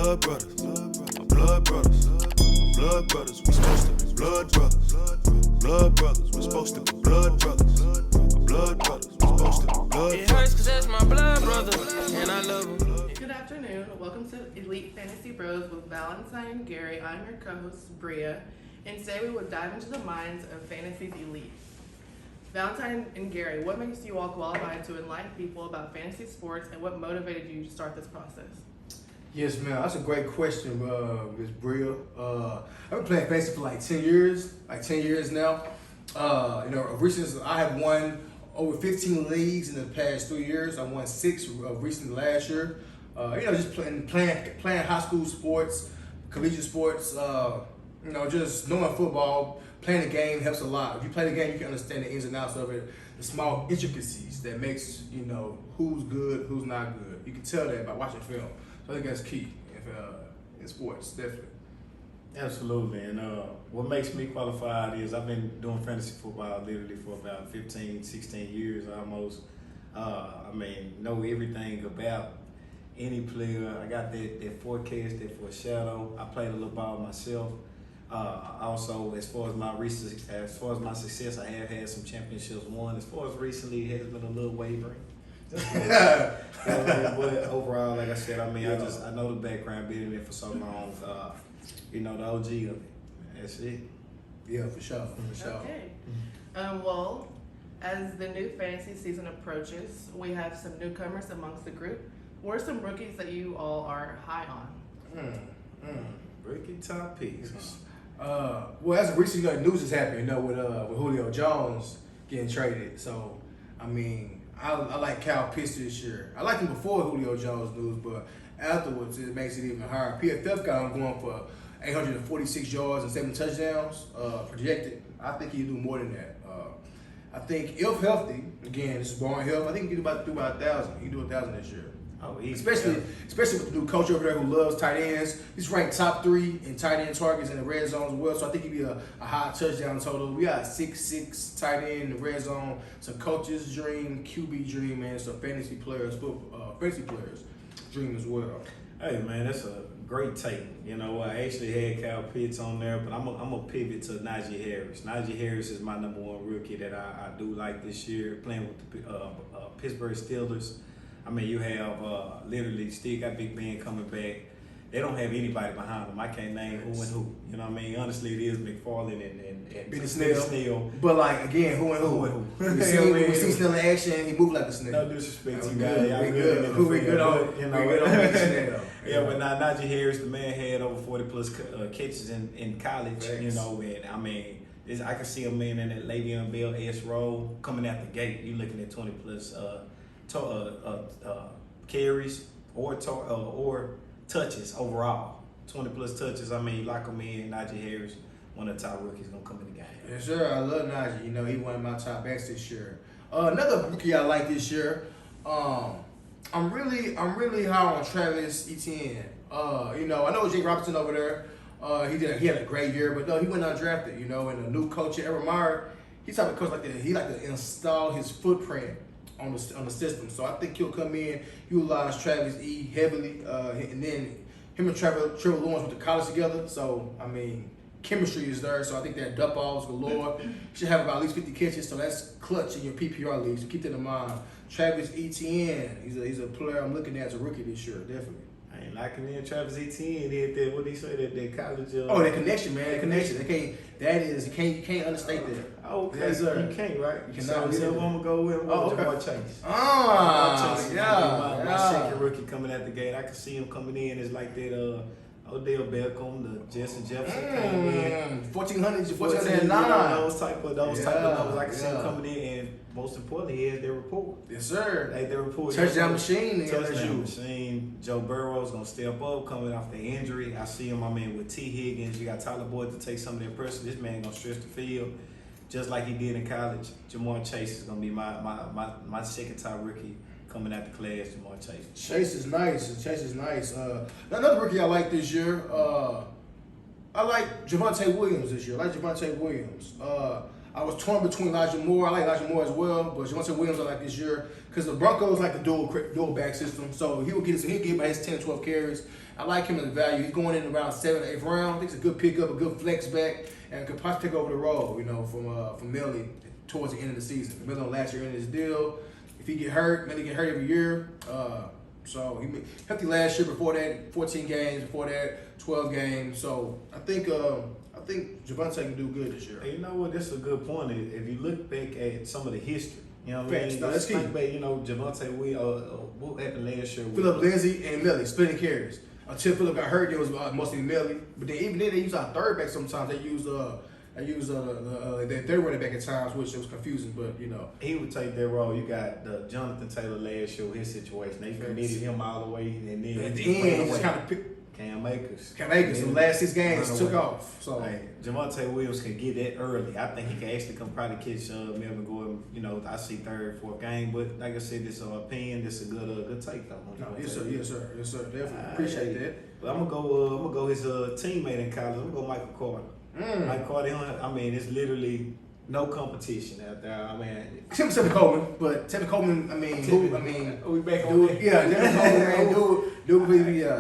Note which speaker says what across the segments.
Speaker 1: blood brothers, my blood brothers, my blood brothers. We supposed to be blood brothers, blood brothers. We supposed to be blood brothers, my blood brothers. We supposed to be blood brothers.
Speaker 2: It hurts 'cause that's my blood brother, and I love him.
Speaker 3: Good afternoon. Welcome to Elite Fantasy Bros with Valentine and Gary. I'm your co-host, Bria, and today we will dive into the minds of fantasy's elite. Valentine and Gary, what makes you all qualified to enlighten people about fantasy sports, and what motivated you to start this process?
Speaker 4: Yes, man, that's a great question, Ms. Bria. I've been playing fantasy for like 10 years now. Recently I have won over 15 leagues in the past 3 years. I won 6 recently last year. Just playing high school sports, collegiate sports. Just knowing football, playing the game helps a lot. If you play the game, you can understand the ins and outs of it, the small intricacies that makes who's good, who's not good. You can tell that by watching film. So I think that's key in sports, definitely.
Speaker 5: Absolutely, and what makes me qualified is I've been doing fantasy football literally for about 15, 16 years almost. Know everything about any player. I got that forecast, that foreshadow. I played a little ball myself. Also, as far as my success, I have had some championships won. As far as recently, it has been a little wavering. But overall, like I said, I know the background, being in it for so long. The OG of it. That's it.
Speaker 4: Yeah, for sure.
Speaker 3: Okay. Well, as the new fantasy season approaches, we have some newcomers amongst the group. What are some rookies that you all are high on?
Speaker 5: Rookie top picks.
Speaker 4: Well, as recently news is happening, with Julio Jones getting traded. So, I like Kyle Pitts this year. I liked him before Julio Jones news, but afterwards it makes it even higher. PFF got him going for 846 yards and 7 touchdowns projected. I think he'll do more than that. I think if healthy, again, this is Barn Health, I think he can do about 1,000. He can do 1,000 this year.
Speaker 5: Oh,
Speaker 4: especially with the new coach over there who loves tight ends. He's ranked top 3 in tight end targets in the red zone as well. So I think he'd be a high touchdown total. We got 6'6" tight end in the red zone. It's a coach's dream, QB dream, man. It's a fantasy players dream as well.
Speaker 5: Hey man, that's a great take. I actually had Kyle Pitts on there, but I'm gonna pivot to Najee Harris. Najee Harris is my number 1 rookie that I do like this year, playing with the Pittsburgh Steelers. You have literally still got Big Ben coming back. They don't have anybody behind them. I can't name who and who. Honestly, it is McFarland and
Speaker 4: Benny
Speaker 5: Snell.
Speaker 4: But again, who and who? We see Snell in action. He moved like a snail.
Speaker 5: No disrespect to you
Speaker 4: guys.
Speaker 5: We good on
Speaker 4: Snell.
Speaker 5: Yeah, but now Najee Harris, the man had over 40 plus catches in college.
Speaker 4: Thanks.
Speaker 5: I can see a man in that Le'Veon Bell-esque role coming out the gate. You're looking at 20 plus carries or touches overall. 20 plus touches. Lock him in. Najee Harris, one of the top rookies, gonna come in the game.
Speaker 4: Yes, sir. I love Najee. He one of my top backs this year. Another rookie I like this year. I'm really high on Travis Etienne. I know Jake Robinson over there. He had a great year, but no, he went undrafted. And a new coach, Aaron Meyer, he's type of coach like that. He like to install his footprint on the system. So I think he'll come in, utilize Travis E heavily, and then him and Trevor Lawrence went to college together. So chemistry is there. So I think that dump balls galore. Should have about at least 50 catches. So that's clutch in your PPR league. So keep that in mind. Travis Etienne, he's a player I'm looking at as a rookie this year, definitely.
Speaker 5: I ain't locking in Travis Etienne. What did he say that college?
Speaker 4: That connection, man. That connection. You can't understate that.
Speaker 5: Okay,
Speaker 4: yes, sir.
Speaker 5: You can't, right?
Speaker 4: You cannot.
Speaker 5: So I'm gonna go with Jamar Chase. My second rookie coming out the gate. I can see him coming in. It's like that. Odell Beckham, the Justin Jefferson came in.
Speaker 4: 1,409.
Speaker 5: Those type of numbers. I can see him coming in, and most importantly, he has their report.
Speaker 4: Yes, sir.
Speaker 5: Their report.
Speaker 4: Touchdown machine.
Speaker 5: Touchdown machine. Joe Burrow's gonna step up, coming off the injury. I see him. With T. Higgins. You got Tyler Boyd to take some of their pressure. This man gonna stretch the field, just like he did in college. Jamar Chase is gonna be my second top rookie. Coming out the class, Jamar Chase.
Speaker 4: Chase is nice. Another rookie I like this year. I like Javonte Williams this year. I was torn between Elijah Moore. I like Elijah Moore as well, but Javonte Williams I like this year because the Broncos like the dual back system. So he'll get about his 10 to 12 carries. I like him as a value. He's going in around 7th, 8th round. I think it's a good pickup, a good flex back, and could possibly take over the role, from Millie towards the end of the season. Millie on last year in his deal. If he get hurt, Millie get hurt every year. So he healthy last year. Before that, 14 games. Before that, 12 games. So I think Javonte can do good this year.
Speaker 5: Hey, you know what? That's a good point. If you look back at some of the history, you know what I mean?
Speaker 4: No, that's key.
Speaker 5: Think about, Javonte what happened last year?
Speaker 4: Phillip Lindsay and Millie splitting carries. Until Phillip got hurt, it was mostly Millie. But then even then, they use our third back sometimes. They use their third running back at times, which was confusing. But
Speaker 5: he would take that role. You got Jonathan Taylor last year, his situation. They committed him all the way, and then
Speaker 4: at the end, he just kind of picked.
Speaker 5: Cam Akers.
Speaker 4: The last 6 games took off. So
Speaker 5: Javonte Williams can get that early. I think he can actually probably catch Melvin Gordon. I see 3rd, 4th game, but like I said, this opinion. This is a good take though.
Speaker 4: Yes sir. Definitely appreciate that.
Speaker 5: But I'm gonna go his teammate in college. I'm gonna go Michael Carter. Michael Carter. It's literally no competition out there.
Speaker 4: Tevin Coleman, but Tevin Coleman.
Speaker 5: We back on that.
Speaker 4: Yeah, Tevin Coleman, dude,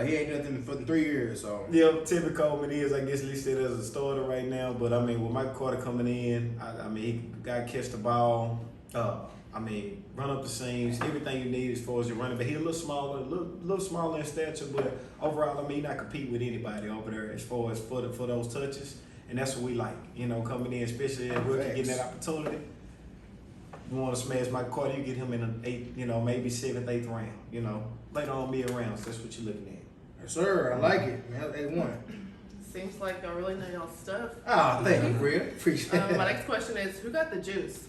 Speaker 4: he ain't nothing for the 3 years. So
Speaker 5: yeah, Tevin Coleman is, I guess, listed as a starter right now. But with Michael Carter coming in, he got to catch the ball. Run up the seams, everything you need as far as your running. But he's a little smaller in stature. But overall, he not compete with anybody over there as far as for those touches. And that's what we like, coming in, especially as rookie getting that opportunity. You want to smash Michael Carter, you get him in an 8th, maybe 7th, 8th round, later on mid-rounds. That's what you're looking at.
Speaker 4: Yes, sir. I like it, man. 8-1.
Speaker 3: Seems like y'all really know y'all stuff.
Speaker 4: Thank you, Bria. Appreciate it.
Speaker 3: My next question is, who got the juice?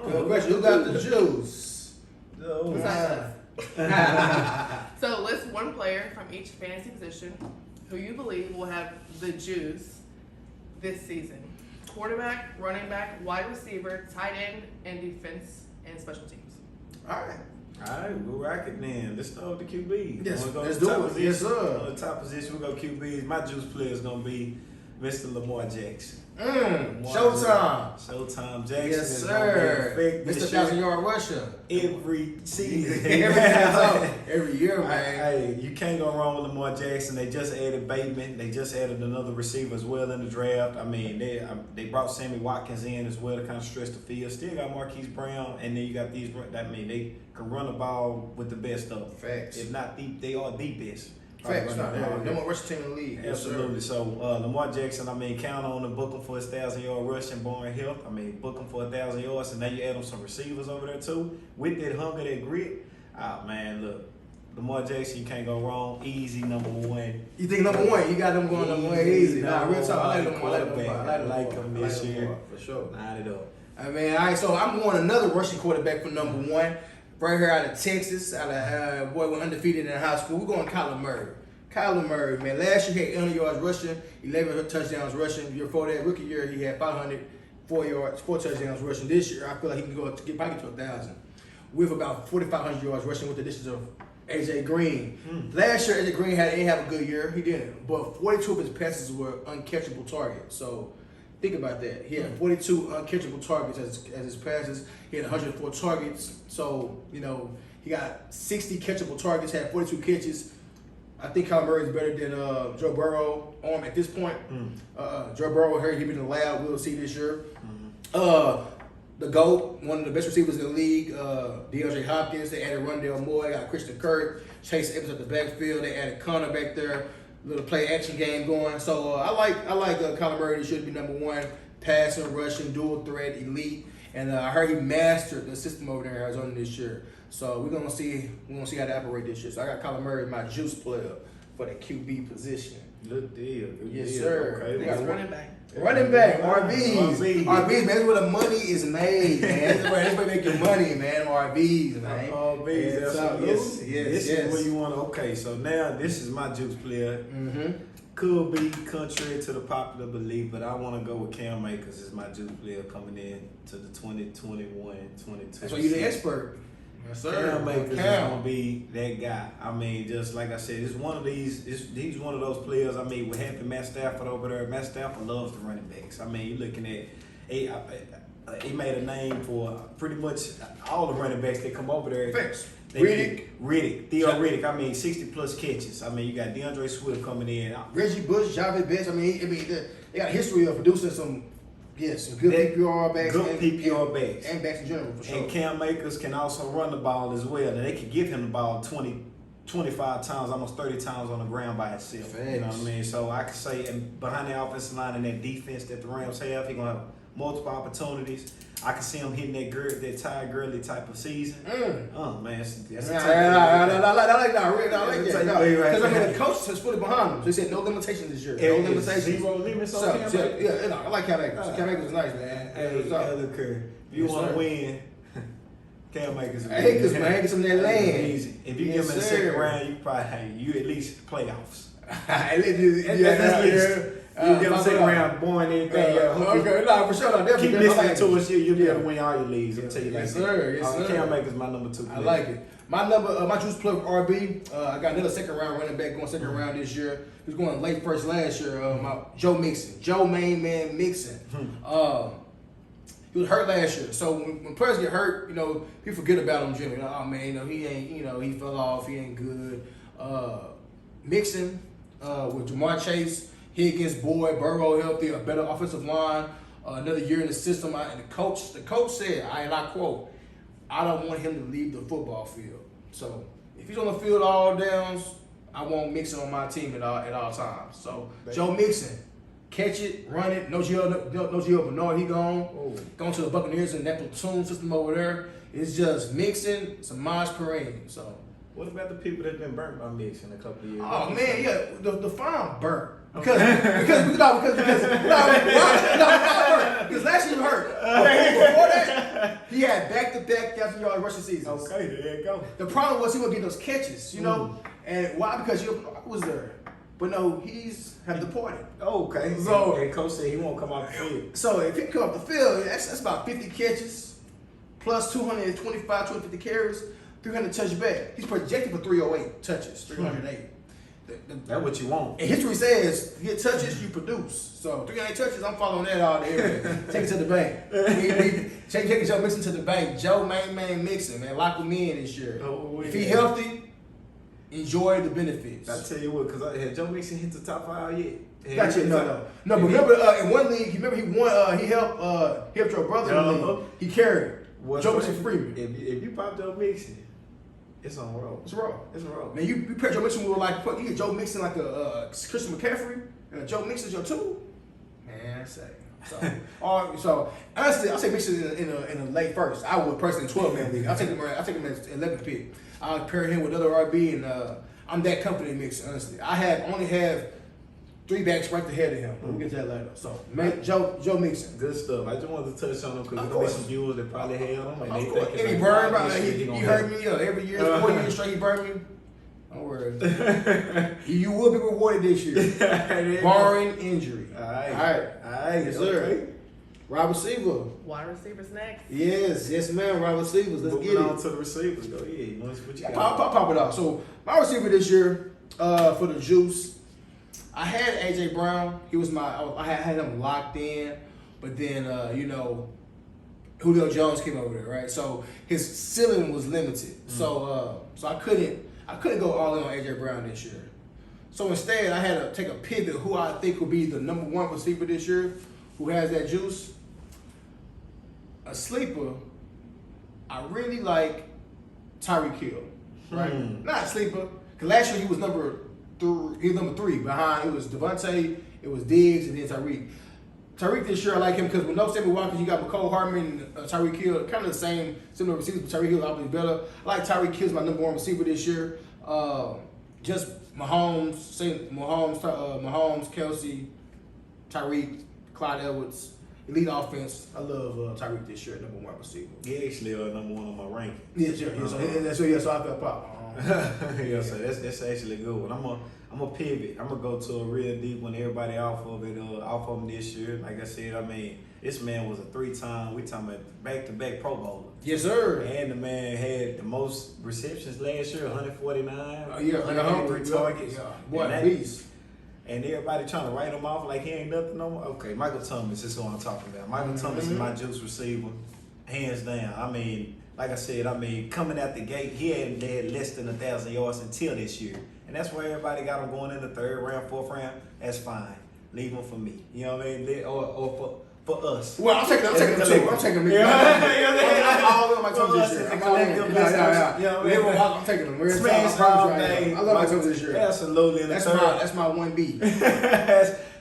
Speaker 4: Good question. Who got the juice?
Speaker 3: Besides us. So list one player from each fantasy position who you believe will have the juice this season. Quarterback, running back, wide receiver, tight end, and defense and special teams.
Speaker 4: All right,
Speaker 5: we'll rock it then. Let's start with the QB.
Speaker 4: Yes, let's do it. Yes, sir.
Speaker 5: On the top position, we'll go QBs. My juice player is going to be Mr. Lamar Jackson. Showtime Jackson.
Speaker 4: Yes, sir. Mr. 1,000-yard rusher.
Speaker 5: Every season.
Speaker 4: Every year, man.
Speaker 5: Hey, you can't go wrong with Lamar Jackson. They just added Bateman. They just added another receiver as well in the draft. They brought Sammy Watkins in as well to kind of stretch the field. Still got Marquise Brown, and then you got these. They can run the ball with the best of them.
Speaker 4: Facts.
Speaker 5: If not, they are the best.
Speaker 4: Facts. Number one rushing team in the league.
Speaker 5: Absolutely.
Speaker 4: Yes,
Speaker 5: so Lamar Jackson, count on him, book him for his 1,000-yard rush and barring health. Book him for 1,000 yards, and now you add him some receivers over there too with that hunger, that grit. Look, Lamar Jackson, you can't go wrong. Easy number one.
Speaker 4: You think number one? You got them going number one easy.
Speaker 5: Nah,
Speaker 4: real talk. I
Speaker 5: like him this year
Speaker 4: for sure.
Speaker 5: Line it up.
Speaker 4: All right. So I'm going another rushing quarterback for number one. Right here out of Texas, boy went undefeated in high school. We're going Kyler Murray. Kyler Murray, man. Last year he had 100 yards rushing, 11 touchdowns rushing. The year before that, rookie year, he had 500, 4 touchdowns rushing. This year, I feel like he can probably get to 1,000 with about 4,500 yards rushing with the additions of AJ Green. Last year, AJ Green didn't have a good year. He didn't. But 42 of his passes were uncatchable targets. So think about that. He had 42 uncatchable targets as his passes. He had 104 targets. So, he got 60 catchable targets, had 42 catches. I think Kyler Murray is better than Joe Burrow at this point. Joe Burrow, heard he been in the lab. We'll see this year. The GOAT, one of the best receivers in the league, DeAndre Hopkins. They added Rondale Moore. They got Christian Kirk, Chase Evans at the backfield. They added Connor back there. Little play action game going. So I like Kyler Murray. He should be number one. Passing, rushing, dual threat, elite. And I heard he mastered the system over there in Arizona this year. So we're gonna see how they operate this year. So I got Kyler Murray as my juice player for the QB position.
Speaker 5: Good deal.
Speaker 4: Yes, sir.
Speaker 5: Okay.
Speaker 3: Next running back.
Speaker 4: Running back, RBs, man. That's where the money is made, man. That's where they make your money, man. RBs, man.
Speaker 5: RBs, absolutely.
Speaker 4: Yes.
Speaker 5: This is where you want to. Okay, so now this is my juice player. Could be contrary to the popular belief, but I want to go with Cam Akers as my juice player coming in to the 2021-22.
Speaker 4: That's why you're the expert. Yes, sir.
Speaker 5: Cam Akers is gonna be that guy. Just like I said, it's one of these. He's one of those players. With having Matt Stafford over there, Matt Stafford loves the running backs. You're looking at he made a name for pretty much all the running backs that come over there.
Speaker 4: Facts.
Speaker 5: Theo Riddick. I mean, 60+ catches. I mean, you got DeAndre Swift coming in.
Speaker 4: Reggie Bush, Javi Best. I mean, they got a history of producing some good PPR backs.
Speaker 5: PPR backs.
Speaker 4: And backs in general, for sure.
Speaker 5: And Cam Akers can also run the ball as well. And they can give him the ball 25 times, almost 30 times on the ground by himself.
Speaker 4: Facts.
Speaker 5: You know what I mean? So I can say, and behind the offensive line and that defense that the Rams have, he's going to have multiple opportunities. I can see him hitting that Ty Gurley type of season. Oh, man. That's
Speaker 4: I like that. Because I mean, the coach has put it behind him. So he said no limitations this year. No limitations.
Speaker 5: Zero limits on Cam Akers.
Speaker 4: Yeah, I like Cam Akers. Cam Akers is nice, man.
Speaker 5: Hey, look here. If you want to win, Cam Akers.
Speaker 4: Akers, man, get some of that land.
Speaker 5: Easy. If you give him in the second round, you probably you at least playoffs. You give him second round, born anything.
Speaker 4: Okay, no, for sure. Definitely.
Speaker 5: Keep listening to us. You'll be able to win all your leagues. I'll tell you
Speaker 4: yes,
Speaker 5: that.
Speaker 4: Sir. Yes, sir.
Speaker 5: Cam Akers my number 2.
Speaker 4: I like it. My juice plug RB. I got another second round running back going second round this year. He was going late first last year. Joe Mixon, Joe Main Man Mixon. He was hurt last year, so when players get hurt, people forget about him generally. Oh man, he ain't, he fell off, he ain't good. Mixon with Jamar Chase, Higgins, Boyd, Burrow healthy, a better offensive line, another year in the system. And the coach said, and I quote, I don't want him to leave the football field. So if he's on the field all downs, I want Mixon on my team at all times. So Joe Mixon. Catch it, run it, no Gio Bernard, he gone. Going to the Buccaneers in that platoon system over there. It's just Mixon, Samaj Kareem. So
Speaker 5: what about the people that's been burnt by Mixon a couple of years?
Speaker 4: Oh man, yeah, the farm burnt. Because last year he hurt. Before that, he had back-to-back 1,000-yard rushing seasons.
Speaker 5: Okay, there you go.
Speaker 4: The problem was he would get those catches, and why? Because Gio was there. But no, he's have departed.
Speaker 5: Okay.
Speaker 4: So
Speaker 5: and coach said he won't come off the field.
Speaker 4: So if he come off the field, that's about 50 catches, plus 225, 250 carries, 300 touchback. He's projected for 308 touches, 308.
Speaker 5: That's what you want.
Speaker 4: And history says, you get touches, you produce. So 308 touches, I'm following that all day. Take it to the bank. Take Joe Mixon to the bank. Joe Man Mixon, man, lock him in this year. If he healthy, enjoy the benefits.
Speaker 5: I tell you what, because had Joe Mixon hit the top 5 yet?
Speaker 4: Gotcha. No. But remember, in one league, he won. He helped your brother in the league. He carried Joe Mixon Freeman.
Speaker 5: If you pop Joe Mixon, it's on the road.
Speaker 4: It's raw.
Speaker 5: It's raw.
Speaker 4: Man, you pair Joe Mixon with you get Joe Mixon like a Christian McCaffrey, and Joe Mixon's your 2. Man, so honestly, I'll say Mixon in a late first. I would personally 12-man league. I'll take him as 11th pick. I'll pair him with other RB, and I'm that company Mixon. Honestly, I only have 3 backs right ahead of him. We'll get to that later. So, Joe Mixon.
Speaker 5: Good stuff. I just wanted to touch on him because there's going to be some viewers that probably held him. And
Speaker 4: of course. And he burned me. He heard me every year. 4 years straight, he burned me. Don't worry. You will be rewarded this year, barring injury. All right. Yes, sir. Okay. Wide receiver.
Speaker 3: Wide receivers next.
Speaker 4: Yes, man. Wide receivers. Let's get it.
Speaker 5: Moving on to the receivers, though. Yeah, what you got?
Speaker 4: Pop it off. So, my receiver this year for the Juice, I had AJ Brown. He was I had him locked in, but then Julio Jones came over there, right? So his ceiling was limited. So I couldn't go all in on AJ Brown this year. So instead, I had to take a pivot. Who I think will be the number 1 receiver this year, who has that juice. A sleeper. I really like Tyreek Hill, right? Not a sleeper, because last year he was number 3 behind. It was Devontae, it was Diggs, and then Tyreek. Tyreek this year, I like him because with no Sammy Watkins, you got McCole Hardman, Tyreek Hill, kind of the same, similar receivers, but Tyreek Hill obviously better. I like Tyreek Hill as my number 1 receiver this year. Just Mahomes, Kelsey, Tyreek, Clyde Edwards, elite offense. I love Tyreek this year, number 1 receiver.
Speaker 5: He actually number 1 on my ranking.
Speaker 4: Yeah, sure. So I felt pop.
Speaker 5: Yeah, so that's actually a good one. I'm gonna pivot. I'm gonna go to a real deep one. Everybody off of him this year. Like I said, I mean, this man was a 3-time. We talking about back-to-back Pro Bowler.
Speaker 4: Yes, sir.
Speaker 5: And the man had the most receptions last year, 149.
Speaker 4: 100
Speaker 5: targets.
Speaker 4: Yeah. Boy, beast.
Speaker 5: and everybody trying to write him off like he ain't nothing no more. Okay, Michael Thomas is who I'm talking about. Michael Thomas is my juice receiver, hands down. I mean, like I said, coming out the gate, he hadn't had less than 1,000 yards until this year. And that's where everybody got him going in the 3rd round, 4th round. That's fine. Leave him for me. You know what I mean? Or for us.
Speaker 4: Well, I'm taking him too. I'm taking him. All of my Thomas this year. I'm taking him.
Speaker 5: Smash all day.
Speaker 4: I love my Thomas this year.
Speaker 5: Absolutely.
Speaker 4: That's my 1B.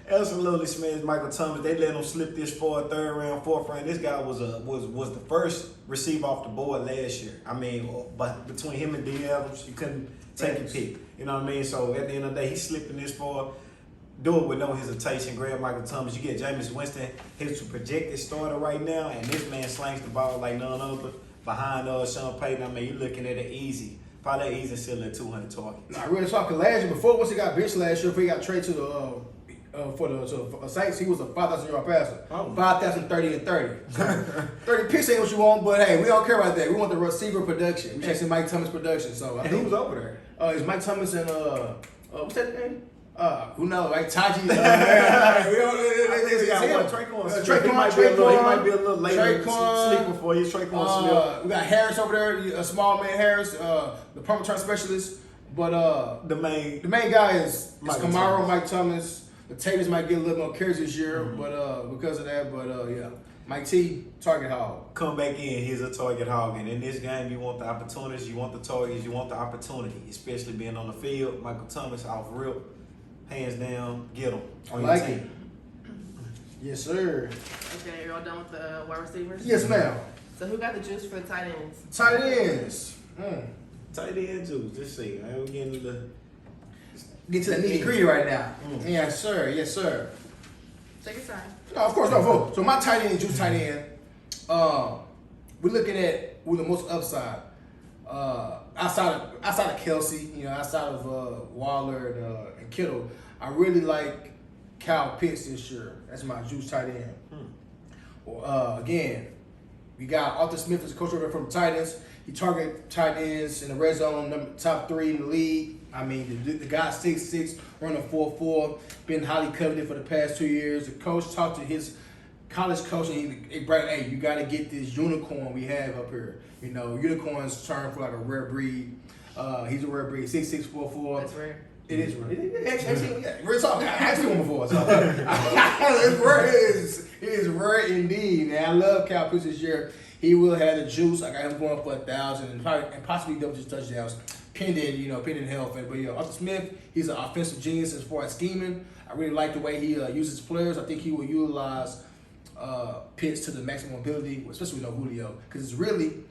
Speaker 5: Absolutely smashed Michael Thomas. They let him slip this for a 3rd round, 4th round. This guy was the first receiver off the board last year. I mean, but between him and D. Adams, you couldn't take a pick. You know what I mean? So at the end of the day, he's slipping this for. Do it with no hesitation. Grab Michael Thomas. You get Jameis Winston. He's a projected starter right now, and this man slings the ball like none other behind Sean Payton. I mean, you're looking at it easy. Probably easy still at 200 targets.
Speaker 4: I really talking last year. Once he got benched last year, before he got traded to the Saints, he was a 5,000 yard passer. 5,000, 30, and 30. 30 picks ain't what you want, but hey, we don't care about that. We want the receiver production. We chasing Mike Thomas production. So I think
Speaker 5: who's over there?
Speaker 4: It's Mike Thomas and what's that name? Who knows? Like Taji.
Speaker 5: He might be a little later sleeper for you. Traquan Smith.
Speaker 4: We got Harris over there, a small man Harris, the punt return specialist. But
Speaker 5: the main
Speaker 4: guy is Kamara,
Speaker 5: Thomas.
Speaker 4: Mike Thomas. The Tavies might get a little more carries this year, but because of that. But yeah, Mike T, target hog.
Speaker 5: Come back in. He's a target hog, and in this game, you want the opportunities, you want the targets, you want the opportunity, especially being on the field. Michael Thomas off rip. Hands down, get them on your team.
Speaker 4: It. Yes, sir.
Speaker 3: Okay, you're all done with the wide receivers?
Speaker 4: Yes, ma'am.
Speaker 3: So who got the juice for the tight ends?
Speaker 4: Tight ends.
Speaker 5: Tight end juice. Let's see. We're getting to the
Speaker 4: Get to the nitty gritty right now. Yes, sir. Yes, sir.
Speaker 3: Take your time.
Speaker 4: No, of course, no. So my tight end, juice tight end. We're looking at with the most upside. Outside of Kelsey, outside of Waller and Kittle, I really like Kyle Pitts this year. That's my juice tight end. Again, we got Arthur Smith as a coach over from the Titans. He target tight ends in the red zone, top 3 in the league. I mean, the guy's 6'6", running 4.4, been highly coveted for the past 2 years. The coach talked to his college coach and he brought, hey, you got to get this unicorn we have up here. Unicorns turn for like a rare breed. He's a rare breed, 6'6", 4'4".
Speaker 3: That's rare.
Speaker 4: It is rare. Actually, we're talking. I've seen one before. So. It's rare. It is rare indeed, man. I love Kyle Pitts this year. He will have the juice. I got him going for 1,000 and possibly double touchdowns, pending health. But Arthur Smith, he's an offensive genius as far as scheming. I really like the way he uses players. I think he will utilize Pitts to the maximum ability, especially with Julio, because it's really.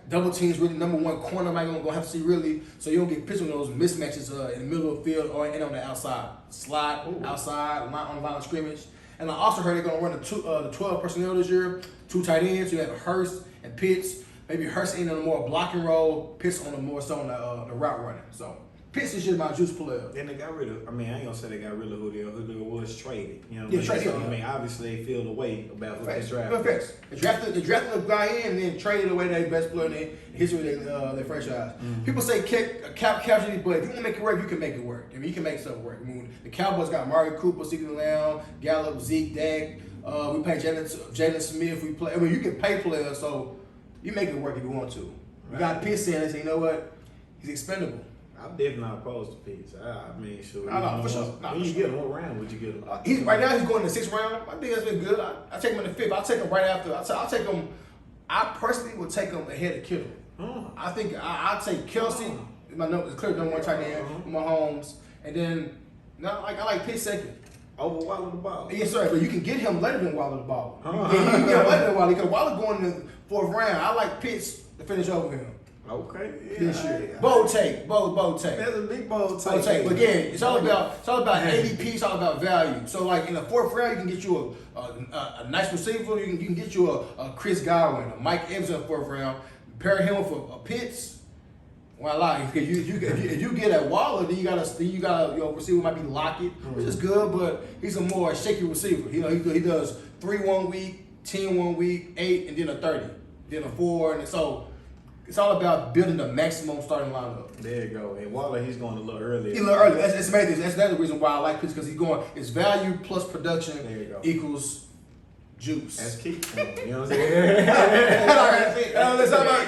Speaker 4: Double teams really number one corner might gonna have to see really, so you don't get pitched on those mismatches in the middle of the field or and on the outside slide, outside on the line of scrimmage. And I also heard they're gonna run the 12 personnel this year, 2 tight ends. You have Hurst and Pitts. Maybe Hurst in on a more blocking role, Pitts on a more so on the route running. So Pitts is just my juice player.
Speaker 5: Then they got rid of. I ain't gonna say they got rid of Julio. Julio was traded.
Speaker 4: Traded.
Speaker 5: So, obviously they feel the way about who they drafted.
Speaker 4: Facts. They drafted a guy in and then traded away their best player in the history of their franchise. People say cap casualty, but if you want to make it work, you can make it work. You can make stuff work. The Cowboys got Amari Cooper, CeeDee Lamb, Gallup, Zeke, Dak. We pay Jalen Smith. We play. You can pay players, so you make it work if you want to. You got Pitts in and say, you know what? He's expendable.
Speaker 5: I'm definitely not opposed to Pitts. Sure.
Speaker 4: For sure.
Speaker 5: When you get him, what round would you get him?
Speaker 4: Right now, he's going in the 6th round. I think that's been good. I take him in the 5th. I'll take him right after. I'll take him. I personally would take him ahead of Kittle. I think I'll take Kelsey. My number is clear number 1 tight end. Mahomes, and then I like Pitts second.
Speaker 5: Over Waller the ball.
Speaker 4: Yes, sir. But you can get him later than Waller the ball. You can get him later than Waller because Waller going in the 4th round. I like Pitts to finish over him.
Speaker 5: Okay.
Speaker 4: This year. Bold take.
Speaker 5: That's a big bold take.
Speaker 4: But again, it's all about ADP. It's all about value. So like in the 4th round, you can get you a nice receiver. You can get you a Chris Godwin, a Mike Evans in the 4th round. Pair him with a Pitts. Voila! Because if you get at Waller, then you got your receiver might be Lockett, which is good, but he's a more shaky receiver. He does 3 1 week, 10 1 week, 8, and then a 30, then a 4, and so. It's all about building the maximum starting lineup.
Speaker 5: There you go. And Waller, he's going a little earlier.
Speaker 4: He a little early. That's amazing. That's another reason why I like Pitts because he's going. It's value plus production
Speaker 5: There you go.
Speaker 4: equals juice.
Speaker 5: That's key. You know what I'm saying?
Speaker 4: That's all about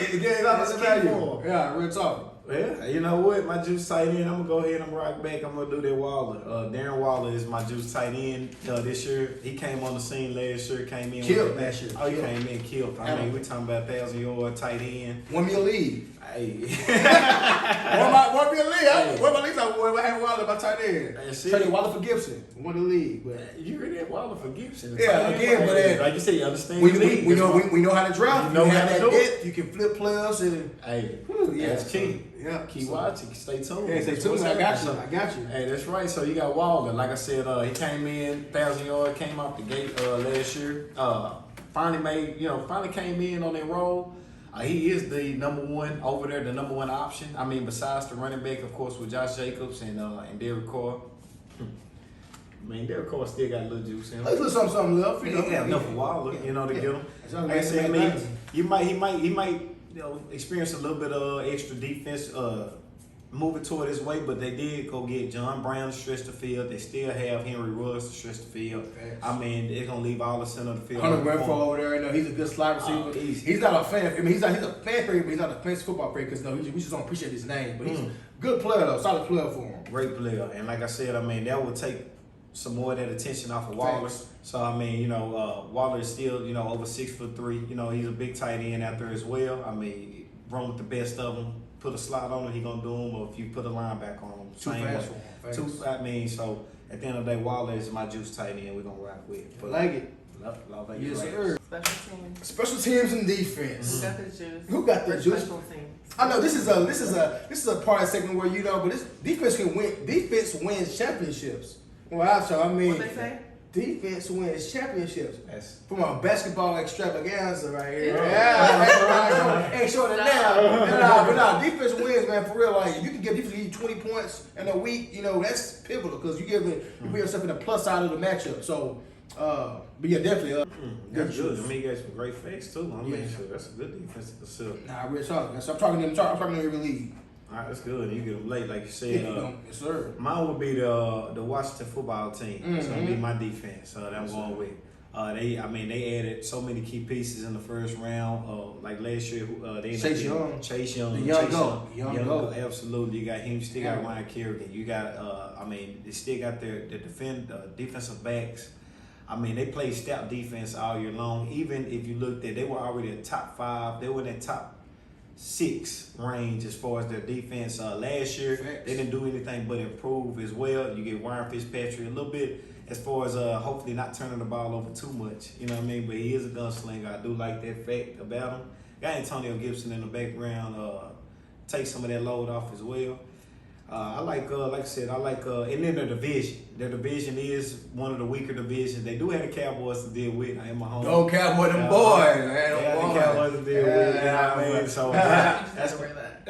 Speaker 5: That's
Speaker 4: value. Yeah, real talk.
Speaker 5: Yeah, you know what? My juice tight end, I'm going to go ahead and rock back. I'm going to do that Waller. Darren Waller is my juice tight end this year. He came on the scene last year, came in.
Speaker 4: Killed last year.
Speaker 5: Oh, he came in, killed. I mean, we're talking about 1,000-yard tight end.
Speaker 4: Won me a league.
Speaker 5: Hey.
Speaker 4: Won me a league. I won my league. I had Waller my tight end. Traded Waller for Gibson. Won the league. But
Speaker 5: You really had Waller for Gibson.
Speaker 4: yeah, again, but
Speaker 5: like you said, you understand
Speaker 4: we
Speaker 5: the league.
Speaker 4: we know how to draft.
Speaker 5: You know
Speaker 4: have
Speaker 5: how to
Speaker 4: that
Speaker 5: do it.
Speaker 4: depth. You can flip players and
Speaker 5: Hey,
Speaker 4: yeah,
Speaker 5: that's key.
Speaker 4: Yeah,
Speaker 5: Keep watching. Stay tuned.
Speaker 4: Yeah, stay
Speaker 5: That's
Speaker 4: tuned.
Speaker 5: what's
Speaker 4: I got
Speaker 5: happening.
Speaker 4: you. I got you.
Speaker 5: Hey, that's right. So you got Waller. Like I said, he came in 1,000-yard, came out the gate last year. Finally came in on that role. He is the number one over there, the number one option. I mean, besides the running back, of course, with Josh Jacobs and Derek Carr. I mean, Derek Carr still got a little juice in him.
Speaker 4: Let's do something left.
Speaker 5: He got enough for Waller, to get him.
Speaker 4: That's all
Speaker 5: Like I said,
Speaker 4: right.
Speaker 5: I mean, he might experience a little bit of extra defense moving toward his way, but they did go get John Brown to stretch the field. They still have Henry Ruggs to stretch the field.
Speaker 4: Facts.
Speaker 5: I mean, they're gonna leave all the center of the field.
Speaker 4: Hunter Renfro over there, he's a good slot receiver. He's not a fan. I mean, he's a fan favorite, but he's not a fancy football player because we just don't appreciate his name. But he's a good player though, solid player for him.
Speaker 5: Great player, and like I said, I mean that would take some more of that attention off of Waller.
Speaker 4: Facts.
Speaker 5: So I mean, Waller is still over 6'3". He's a big tight end out there as well. I mean, run with the best of them. Put a slot on him, he gonna do him. Or if you put a linebacker on him,
Speaker 4: Too
Speaker 5: same
Speaker 4: fast
Speaker 5: way.
Speaker 4: for him. Facts.
Speaker 5: I mean, so at the end of the day, Waller is my juice tight end. We're gonna rock with.
Speaker 4: I like it.
Speaker 5: Love that.
Speaker 4: Yes, sir.
Speaker 3: Special teams.
Speaker 4: Special teams and defense.
Speaker 3: Who got the juice?
Speaker 4: Who got the
Speaker 3: for
Speaker 4: juice?
Speaker 3: Special teams.
Speaker 4: I know this is a part of the segment where but this defense can win. Defense wins championships. Well, I mean,
Speaker 3: What they say?
Speaker 4: defense wins championships.
Speaker 5: That's
Speaker 4: From a basketball extravaganza right here.
Speaker 3: Yeah.
Speaker 4: Ain't short of now. But defense wins, man, for real. Like, if you can give defense 20 points in a week, that's pivotal because you put yourself in the plus side of the matchup. So, but yeah, definitely.
Speaker 5: that's good. I mean, you got some great facts too. I mean, so that's a good defense to consider.
Speaker 4: Nah, real talk. I'm talking to them. I'm talking to every league.
Speaker 5: All right, that's good. You get them late, like you said.
Speaker 4: Yes, sir.
Speaker 5: Mine would be the Washington football team. So it'd be my defense that I'm going with. They added so many key pieces in the first round. Like last year, they
Speaker 4: Chase Young.
Speaker 5: The
Speaker 4: young goat.
Speaker 5: Absolutely. You got him. You still got Ryan Kerrigan. You got. They still got their defensive backs. I mean, they played stout defense all year long. Even if you looked at, they were already a top 5. They were in that top 6 range as far as their defense. Last year,
Speaker 4: Facts.
Speaker 5: they didn't do anything but improve as well. You get Ryan Fitzpatrick a little bit as far as hopefully not turning the ball over too much. You know what I mean? But he is a gunslinger. I do like that fact about him. Got Antonio Gibson in the background. Take some of that load off as well. Like I said, and then their division. Their division is one of the weaker divisions. They do have the Cowboys to deal with. I am a home.
Speaker 4: Go Cowboy, them boys, man.
Speaker 5: They have
Speaker 4: Them
Speaker 5: the Cowboys to deal with. You know what I mean? So
Speaker 3: That's where that.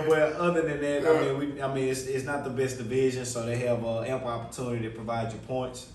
Speaker 5: but other than that, it's not the best division, so they have ample opportunity to provide you points,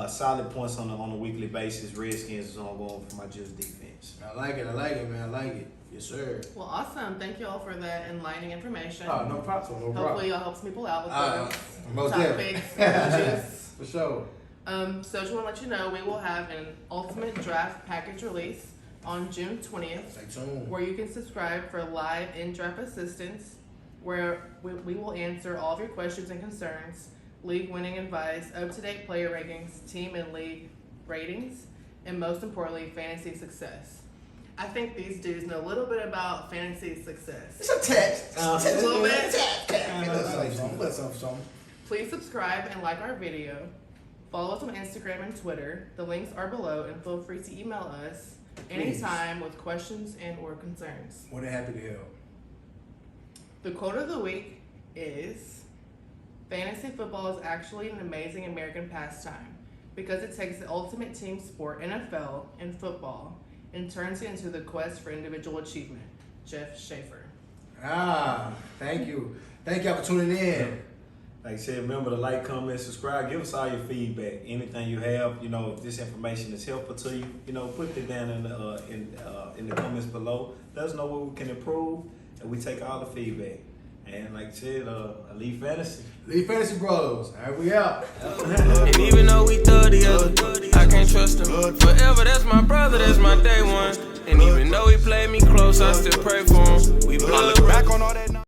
Speaker 5: solid points on a weekly basis. Redskins is on going for my juice defense.
Speaker 4: I like it, man. I like it. Yes, sir.
Speaker 3: Well, awesome. Thank you all for that enlightening information.
Speaker 4: Oh, no problem. No
Speaker 3: Hopefully,
Speaker 4: problem.
Speaker 3: y'all help some people out with
Speaker 4: Most
Speaker 3: those
Speaker 4: definitely.
Speaker 3: topics and juice.
Speaker 4: For sure.
Speaker 3: So just want to let you know, we will have an ultimate draft package release on June 20th,
Speaker 4: Stay tuned.
Speaker 3: where you can subscribe for live in-draft assistance, where we will answer all of your questions and concerns, league winning advice, up-to-date player rankings, team and league ratings, and most importantly, fantasy success. I think these dudes know a little bit about fantasy success.
Speaker 4: It's a text.
Speaker 3: A little bit.
Speaker 4: Let's something.
Speaker 3: Please subscribe and like our video. Follow us on Instagram and Twitter. The links are below, and feel free to email us anytime with questions and or concerns.
Speaker 4: More than happy to help.
Speaker 3: The quote of the week is, fantasy football is actually an amazing American pastime because it takes the ultimate team sport, NFL, and football, and turns it into the quest for individual achievement. Jeff Schaefer.
Speaker 4: Thank you. Thank y'all for tuning in.
Speaker 5: Like I said, remember to like, comment, subscribe. Give us all your feedback. Anything you have, you know, if this information is helpful to you, you know, put it down in the comments below. Let us know what we can improve, and we take all the feedback. And like I said, Elite Fantasy.
Speaker 4: Elite Fantasy Bros. All right, we out.
Speaker 2: And even though we thug together, I can't trust him. Forever, that's my brother, that's my day one. And even though he played me close, I still pray for him. We blood.
Speaker 1: Back on all that.